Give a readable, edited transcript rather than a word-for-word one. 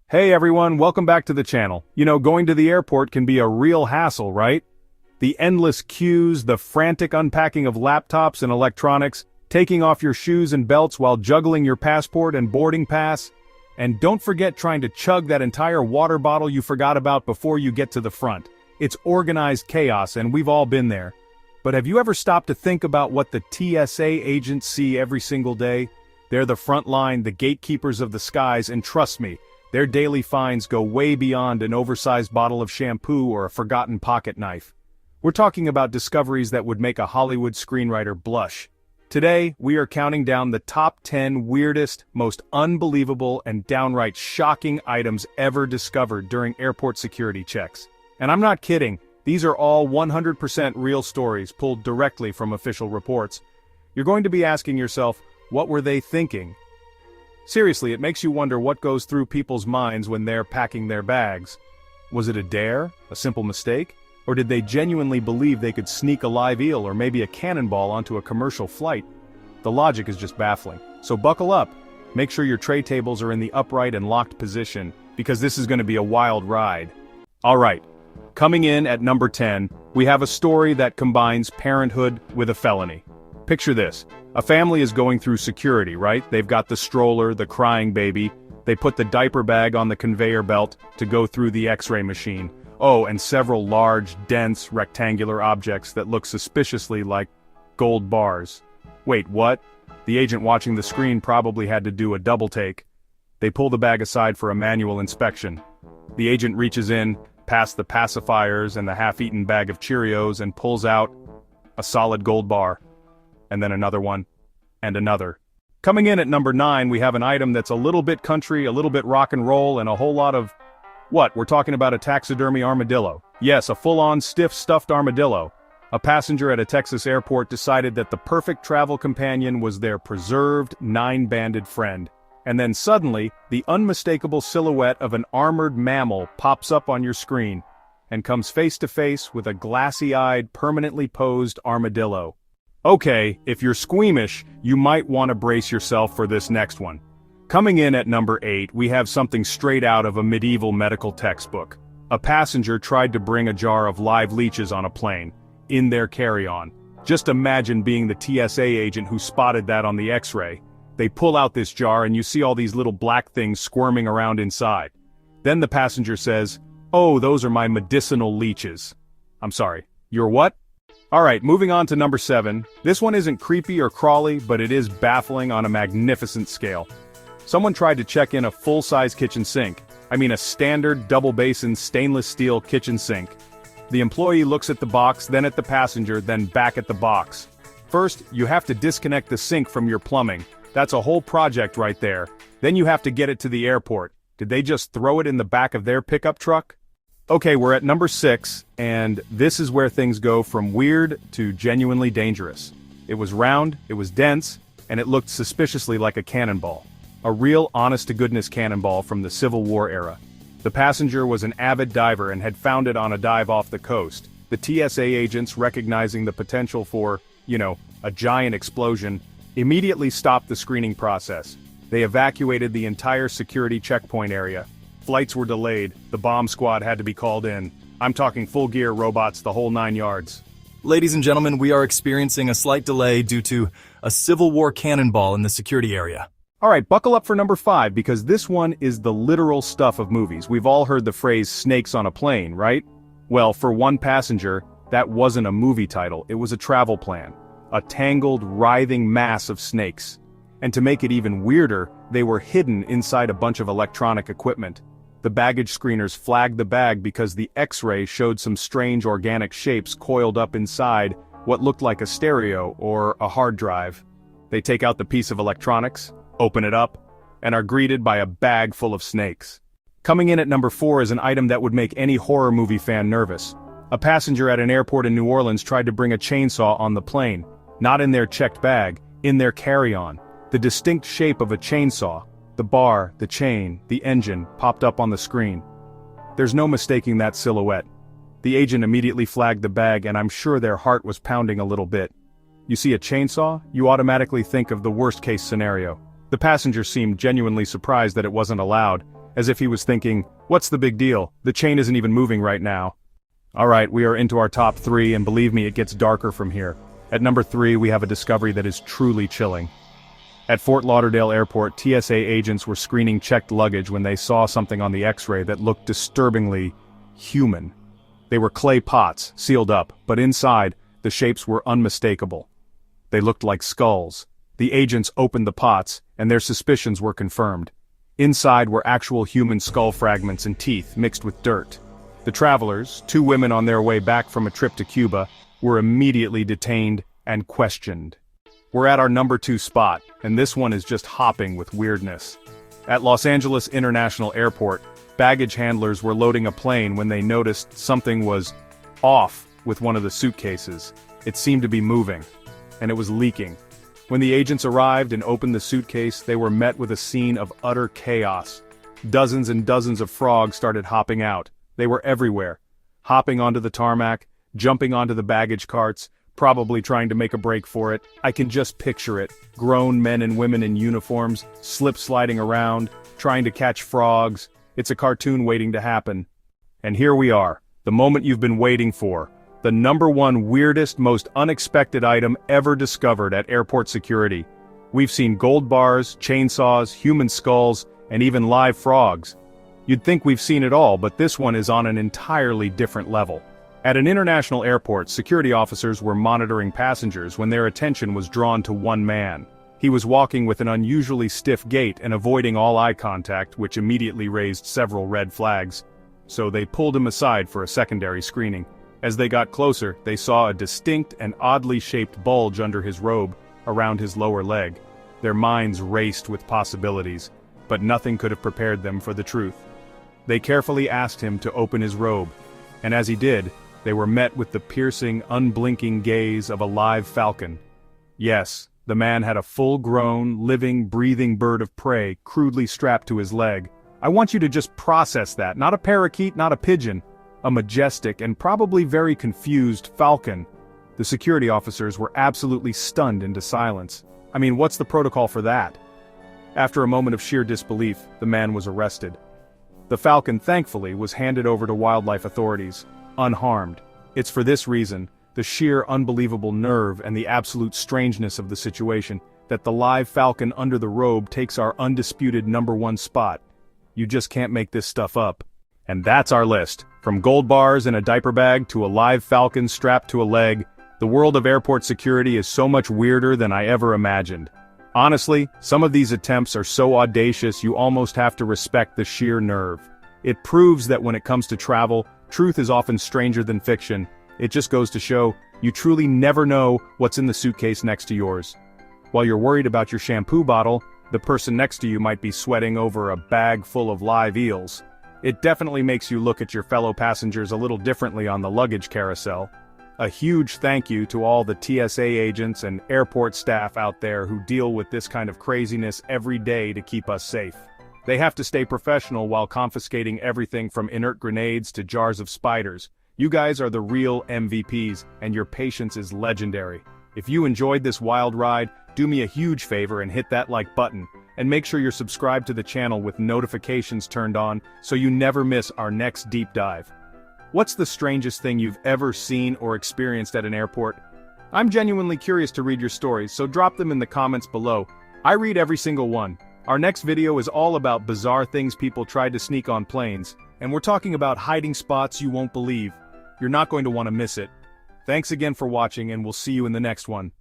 Hey everyone, welcome back to the channel. Going to the airport can be a real hassle, right? The endless queues, the frantic unpacking of laptops and electronics, taking off your shoes and belts while juggling your passport and boarding pass. And don't forget trying to chug that entire water bottle you forgot about before you get to the front. It's organized chaos and we've all been there. But have you ever stopped to think about what the TSA agents see every single day? They're the front line, the gatekeepers of the skies, and trust me, their daily finds go way beyond an oversized bottle of shampoo or a forgotten pocket knife. We're talking about discoveries that would make a Hollywood screenwriter blush. Today, we are counting down the top 10 weirdest, most unbelievable, and downright shocking items ever discovered during airport security checks. And I'm not kidding, these are all 100% real stories pulled directly from official reports. You're going to be asking yourself, what were they thinking? Seriously, it makes you wonder what goes through people's minds when they're packing their bags. Was it a dare? A simple mistake? Or did they genuinely believe they could sneak a live eel or maybe a cannonball onto a commercial flight? The logic is just baffling. So buckle up. Make sure your tray tables are in the upright and locked position, because this is going to be a wild ride. Alright, coming in at number 10, we have a story that combines parenthood with a felony. Picture this. A family is going through security, right? They've got the stroller, the crying baby. They put the diaper bag on the conveyor belt to go through the X-ray machine. Oh, and several large, dense, rectangular objects that look suspiciously like gold bars. Wait, what? The agent watching the screen probably had to do a double take. They pull the bag aside for a manual inspection. The agent reaches in, past the pacifiers and the half-eaten bag of Cheerios, and pulls out a solid gold bar. And then another one, and another. Coming in at number 9, we have an item that's a little bit country, a little bit rock and roll, and a whole lot of... What, we're talking about a taxidermy armadillo. Yes, a full-on stiff stuffed armadillo. A passenger at a Texas airport decided that the perfect travel companion was their preserved, 9-banded friend. And then suddenly, the unmistakable silhouette of an armored mammal pops up on your screen, and comes face to face with a glassy-eyed, permanently posed armadillo. Okay, if you're squeamish, you might want to brace yourself for this next one. Coming in at number 8, we have something straight out of a medieval medical textbook. A passenger tried to bring a jar of live leeches on a plane, in their carry-on. Just imagine being the TSA agent who spotted that on the X-ray. They pull out this jar and you see all these little black things squirming around inside. Then the passenger says, "Oh, those are my medicinal leeches." I'm sorry, your what? Alright, moving on to number 7. This one isn't creepy or crawly, but it is baffling on a magnificent scale. Someone tried to check in a full-size kitchen sink. I mean a standard double-basin stainless steel kitchen sink. The employee looks at the box, then at the passenger, then back at the box. First, you have to disconnect the sink from your plumbing. That's a whole project right there. Then you have to get it to the airport. Did they just throw it in the back of their pickup truck? Okay, we're at number 6, and this is where things go from weird to genuinely dangerous. It was round, it was dense, and it looked suspiciously like a cannonball. A real honest-to-goodness cannonball from the Civil War era. The passenger was an avid diver and had found it on a dive off the coast. The TSA agents, recognizing the potential for, a giant explosion, immediately stopped the screening process. They evacuated the entire security checkpoint area. Flights were delayed, the bomb squad had to be called in. I'm talking full gear robots, the whole 9 yards. Ladies and gentlemen, we are experiencing a slight delay due to a Civil War cannonball in the security area. Alright, buckle up for number 5, because this one is the literal stuff of movies. We've all heard the phrase snakes on a plane, right? Well, for one passenger, that wasn't a movie title, it was a travel plan. A tangled, writhing mass of snakes. And to make it even weirder, they were hidden inside a bunch of electronic equipment. The baggage screeners flagged the bag because the X-ray showed some strange organic shapes coiled up inside what looked like a stereo or a hard drive. They take out the piece of electronics, open it up, and are greeted by a bag full of snakes. Coming in at number 4 is an item that would make any horror movie fan nervous. A passenger at an airport in New Orleans tried to bring a chainsaw on the plane. Not in their checked bag, in their carry-on. The distinct shape of a chainsaw, the bar, the chain, the engine, popped up on the screen. There's no mistaking that silhouette. The agent immediately flagged the bag, and I'm sure their heart was pounding a little bit. You see a chainsaw, you automatically think of the worst-case scenario. The passenger seemed genuinely surprised that it wasn't allowed, as if he was thinking, "What's the big deal? The chain isn't even moving right now." Alright, we are into our top 3, and believe me, it gets darker from here. At number 3, we have a discovery that is truly chilling. At Fort Lauderdale Airport, TSA agents were screening checked luggage when they saw something on the X-ray that looked disturbingly human. They were clay pots, sealed up, but inside, the shapes were unmistakable. They looked like skulls. The agents opened the pots, and their suspicions were confirmed. Inside were actual human skull fragments and teeth mixed with dirt. The travelers, 2 women on their way back from a trip to Cuba, were immediately detained and questioned. We're at our number 2 spot, and this one is just hopping with weirdness. At Los Angeles International Airport, baggage handlers were loading a plane when they noticed something was off with one of the suitcases. It seemed to be moving, and it was leaking. When the agents arrived and opened the suitcase, they were met with a scene of utter chaos. Dozens and dozens of frogs started hopping out. They were everywhere, hopping onto the tarmac, jumping onto the baggage carts, probably trying to make a break for it. I can just picture it. Grown men and women in uniforms, slip-sliding around, trying to catch frogs. It's a cartoon waiting to happen. And here we are, the moment you've been waiting for. The number 1 weirdest, most unexpected item ever discovered at airport security. We've seen gold bars, chainsaws, human skulls, and even live frogs. You'd think we've seen it all, but this one is on an entirely different level. At an international airport, security officers were monitoring passengers when their attention was drawn to one man. He was walking with an unusually stiff gait and avoiding all eye contact, which immediately raised several red flags. So they pulled him aside for a secondary screening. As they got closer, they saw a distinct and oddly shaped bulge under his robe, around his lower leg. Their minds raced with possibilities, but nothing could have prepared them for the truth. They carefully asked him to open his robe, and as he did, they were met with the piercing, unblinking gaze of a live falcon. Yes, the man had a full-grown, living, breathing bird of prey crudely strapped to his leg. I want you to just process that, not a parakeet, not a pigeon. A majestic and probably very confused falcon. The security officers were absolutely stunned into silence. I mean, what's the protocol for that? After a moment of sheer disbelief, the man was arrested. The falcon, thankfully, was handed over to wildlife authorities, unharmed. It's for this reason, the sheer unbelievable nerve and the absolute strangeness of the situation, that the live falcon under the robe takes our undisputed number 1 spot. You just can't make this stuff up. And that's our list. From gold bars in a diaper bag to a live falcon strapped to a leg, the world of airport security is so much weirder than I ever imagined. Honestly, some of these attempts are so audacious you almost have to respect the sheer nerve. It proves that when it comes to travel, truth is often stranger than fiction. It just goes to show, you truly never know what's in the suitcase next to yours. While you're worried about your shampoo bottle, the person next to you might be sweating over a bag full of live eels. It definitely makes you look at your fellow passengers a little differently on the luggage carousel. A huge thank you to all the TSA agents and airport staff out there who deal with this kind of craziness every day to keep us safe. They have to stay professional while confiscating everything from inert grenades to jars of spiders. You guys are the real MVPs, and your patience is legendary. If you enjoyed this wild ride, do me a huge favor and hit that like button. And make sure you're subscribed to the channel with notifications turned on so you never miss our next deep dive. What's the strangest thing you've ever seen or experienced at an airport? I'm genuinely curious to read your stories, so drop them in the comments below. I read every single one. Our next video is all about bizarre things people tried to sneak on planes, and we're talking about hiding spots you won't believe. You're not going to want to miss it. Thanks again for watching, and we'll see you in the next one.